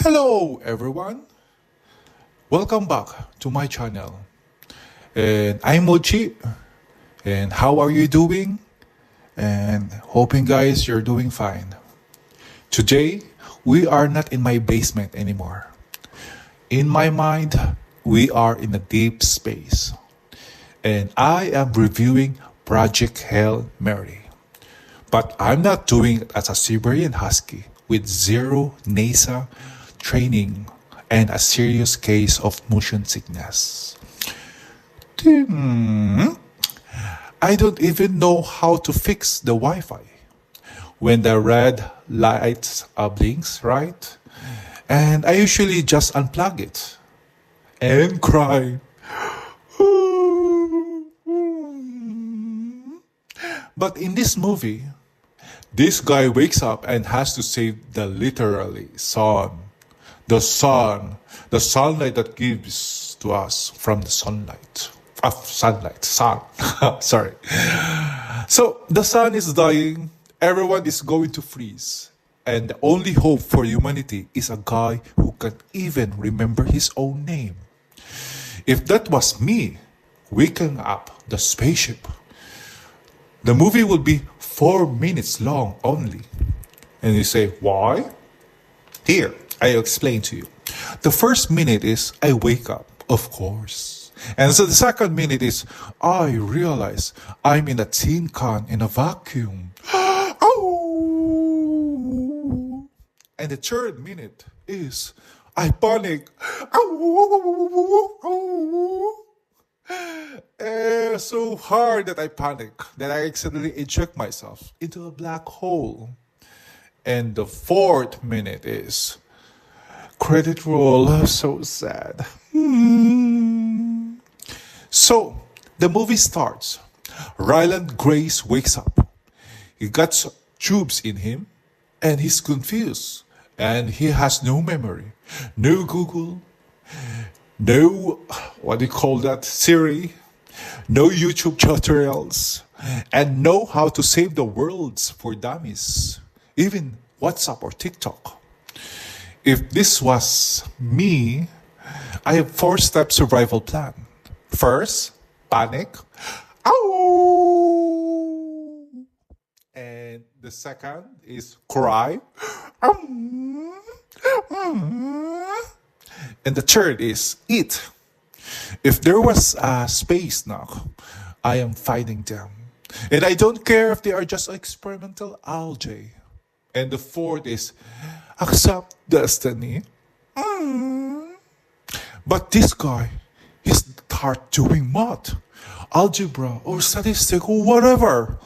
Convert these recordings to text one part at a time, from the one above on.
Hello everyone, welcome back to my channel. And I'm Mochi. And how are you doing? And hoping guys you're doing fine. Today we are not in my basement anymore. In my mind, we are in a deep space. And I am reviewing Project Hail Mary. But I'm not doing it as a Siberian Husky with zero NASA training and a serious case of motion sickness. I don't even know how to fix the Wi-Fi when the red light blinks, right? And I usually just unplug it and cry. But in this movie, this guy wakes up and has to save the literally sun. The sun. The sunlight that gives to us from the sunlight. Sun. Sorry. So the sun is dying. Everyone is going to freeze. And the only hope for humanity is a guy who can even remember his own name. If that was me, waking up the spaceship, the movie will be 4 minutes long only. And you say, why? Here, I'll explain to you. The first minute is, I wake up, of course. And so the second minute is, I realize I'm in a tin can in a vacuum. Oh! And the third minute is, I panic. Oh! So hard that I panic that I accidentally eject myself into a black hole. And the fourth minute is credit roll. So sad. So the movie starts. Ryland Grace wakes up. He got tubes in him and he's confused. And he has no memory, no Google, no, what do you call that, Siri, no YouTube tutorials, and know how to save the worlds for dummies, even WhatsApp or TikTok. If this was me, I have 4-step survival plan. First, panic. Ow! And the second is cry. And the third is eat. If there was a space now, I am fighting them. And I don't care if they are just experimental algae. And the fourth is accept destiny. But this guy, he start doing math, algebra or statistics or whatever.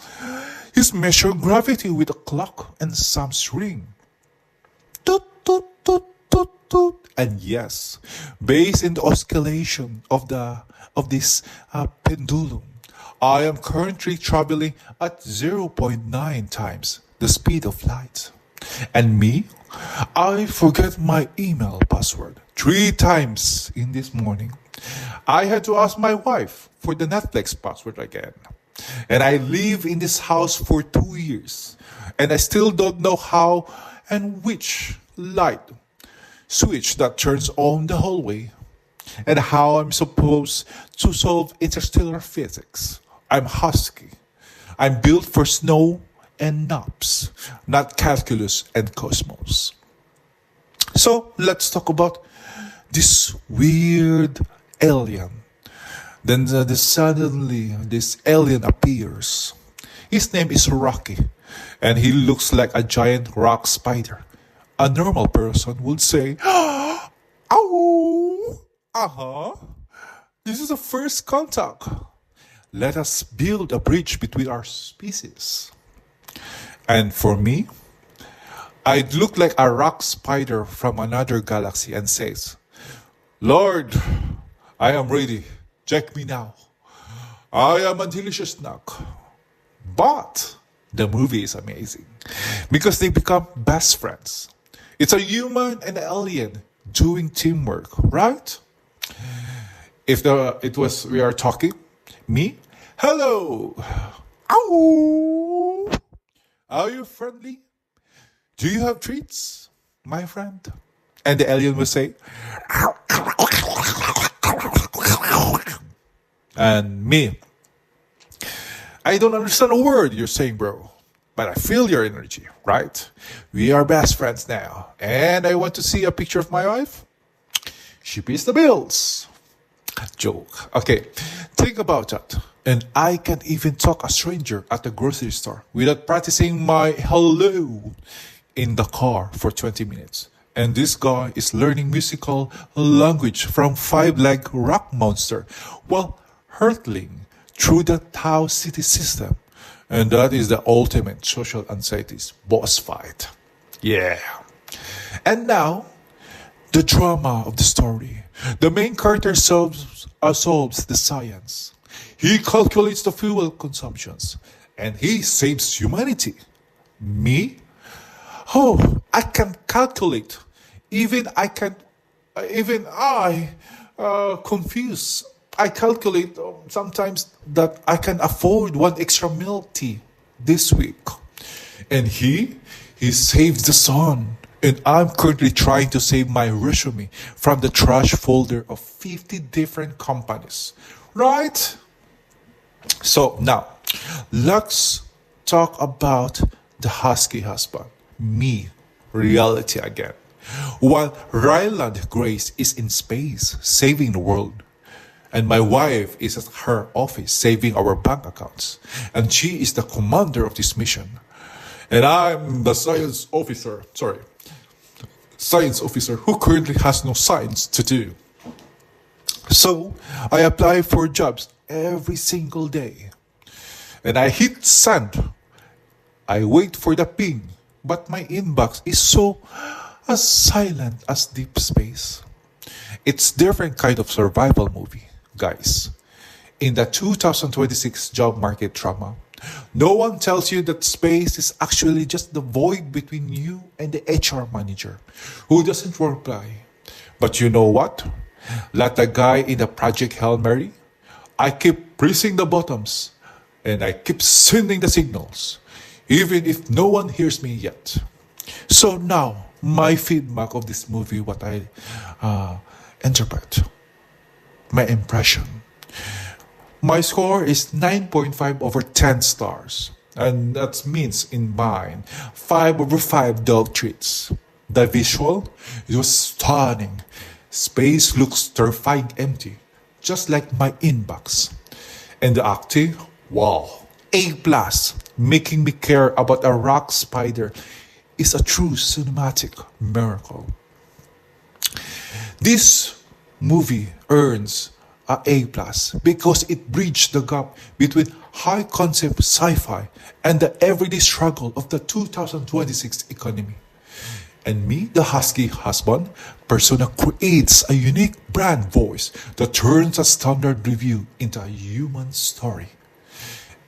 He's measuring gravity with a clock and some string. Toot, toot, toot, toot, toot. And yes, based in the oscillation of this pendulum, I am currently traveling at 0.9 times the speed of light. And me, I forget my email password 3 times in this morning. I had to ask my wife for the Netflix password again. And I live in this house for 2 years. And I still don't know how and which light switch that turns on the hallway. And how I'm supposed to solve interstellar physics. I'm Husky. I'm built for snow and knobs, not calculus and cosmos. So let's talk about this weird alien. Then suddenly this alien appears. His name is Rocky, and he looks like a giant rock spider. A normal person would say, "Ow, this is a first contact. Let us build a bridge between our species." And for me, I'd look like a rock spider from another galaxy and says, "Lord, I am ready. Check me now. I am a delicious snack." But the movie is amazing because they become best friends. It's a human and an alien doing teamwork, right? If we are talking, me, hello, ow, are you friendly? Do you have treats, my friend? And the alien will say, and me, I don't understand a word you're saying, bro. But I feel your energy, right? We are best friends now. And I want to see a picture of my wife. She pays the bills. Joke. Okay, think about that. And I can even talk a stranger at the grocery store without practicing my hello in the car for 20 minutes. And this guy is learning musical language from five-leg rock monster while hurtling through the Tao city system. And that is the ultimate social anxiety's boss fight. Yeah. And now, the drama of the story. The main character solves the science. He calculates the fuel consumptions. And he saves humanity. Me? Oh, I can calculate. Even I confuse. I calculate sometimes that I can afford one extra milk tea this week. And he saved the sun. And I'm currently trying to save my resume from the trash folder of 50 different companies. Right? So now, let's talk about the Husky husband. Me, reality again. While Ryland Grace is in space, saving the world, and my wife is at her office saving our bank accounts, and she is the commander of this mission. And I'm the science officer who currently has no science to do. So I apply for jobs every single day. And I hit send. I wait for the ping, but my inbox is so as silent as deep space. It's different kind of survival movie, guys. In the 2026 job market drama, no one tells you that space is actually just the void between you and the HR manager who doesn't reply. But you know what? Like the guy in the Project Hail Mary, I keep pressing the buttons and I keep sending the signals, even if no one hears me yet. So now, my feedback of this movie, what I interpret, my impression. My score is 9.5 over 10 stars. And that means in mine, 5 over 5 dog treats. The visual, it was stunning. Space looks terrifying empty, just like my inbox. And the acting, wow, A+, making me care about a rock spider is a true cinematic miracle. This movie earns A+ because it bridged the gap between high concept sci-fi and the everyday struggle of the 2026 economy. And me, the Husky husband, persona creates a unique brand voice that turns a standard review into a human story.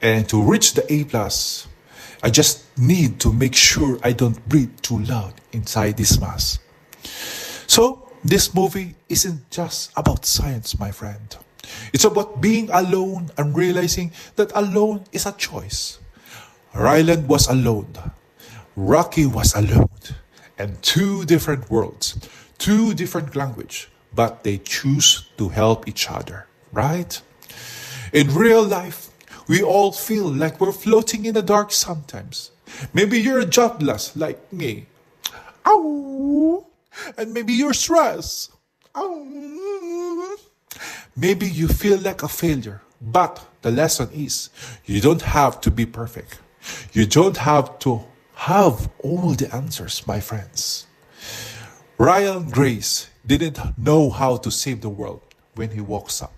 And to reach the A+, I just need to make sure I don't breathe too loud inside this mask. So, this movie isn't just about science, my friend. It's about being alone and realizing that alone is a choice. Ryland was alone. Rocky was alone. And two different worlds, two different languages, but they choose to help each other, right? In real life, we all feel like we're floating in the dark sometimes. Maybe you're jobless like me. Ow! And maybe you're stressed. Ow! Maybe you feel like a failure. But the lesson is, you don't have to be perfect. You don't have to have all the answers, my friends. Ryan Grace didn't know how to save the world when he woke up.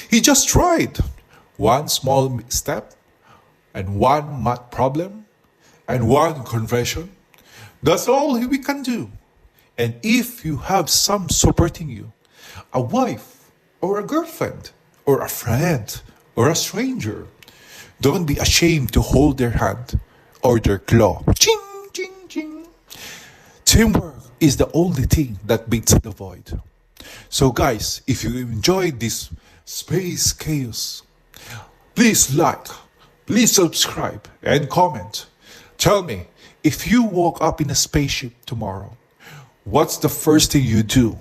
He just tried. One small step, and one math problem, and one conversion. That's all we can do. And if you have some supporting you, a wife, or a girlfriend, or a friend, or a stranger, don't be ashamed to hold their hand or their claw. Ching, ching, ching. Teamwork is the only thing that beats the void. So guys, if you enjoyed this space chaos, please like, please subscribe, and comment. Tell me, if you woke up in a spaceship tomorrow, What's the first thing you do